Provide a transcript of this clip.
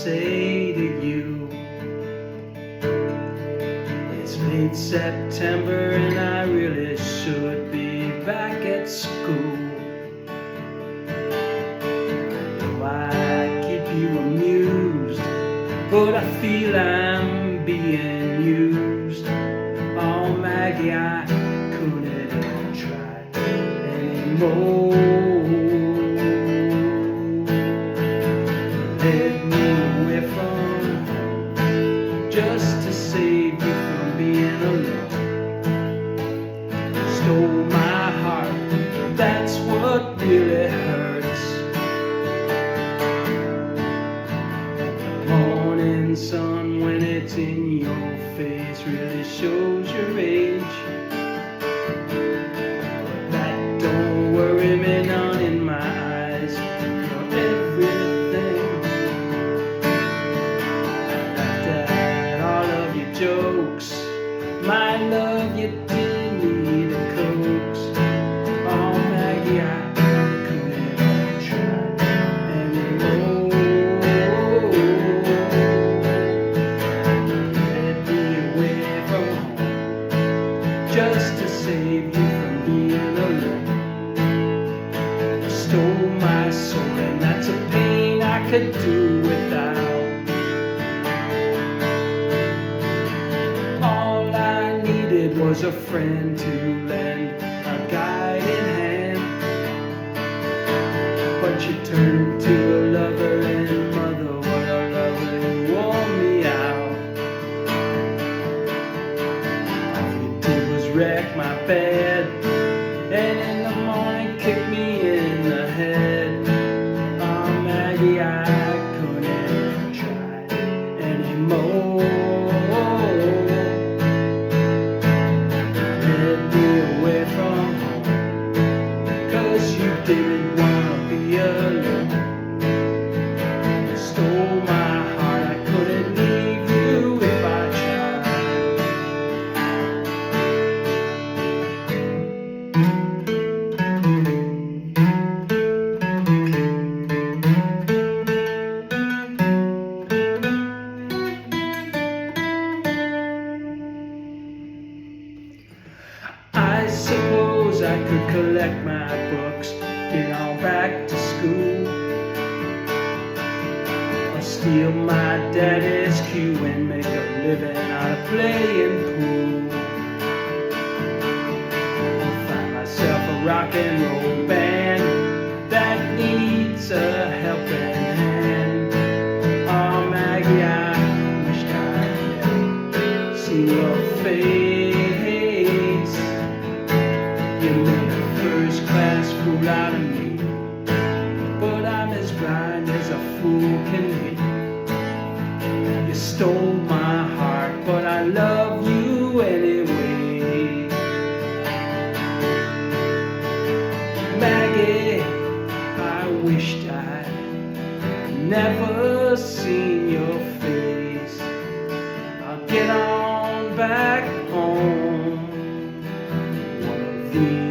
say to you, it's late September and I really should be back at school. I know I keep you amused, but I feel I'm being used. Oh Maggie, I couldn't try anymore. Led me away from home just to save you from being alone. Stole my heart, that's what really hurts. The morning sun, when it's in your face, really shows your age. But that don't worry me none in my eyes. You're everything. Jokes, my love, you didn't need a coax. Oh Maggie, I couldn't try anymore. Led me away from home just to save you from being alone. You stole my soul and that's a pain I could do without. Was a friend to lend a guiding hand, but you turned to a lover, and mother, what a lover, you wore me out. All you did was wreck my bed, and in the morning kick me in the head. Oh Maggie, I couldn't try anymore. Didn't wanna be alone. You stole my heart, I couldn't leave you if I I suppose I could collect my books, get on back to school, or steal my daddy's cue and make a living out of playing pool. I'll find myself a rock and roll band that needs a helping hand. Oh Maggie, I wished I had seen your face. You made a first-class fool out of me, but I'm as blind as a fool can be. You stole my heart, but I love you anyway. Maggie, I wished I'd never seen your face. I'll get on back home one of these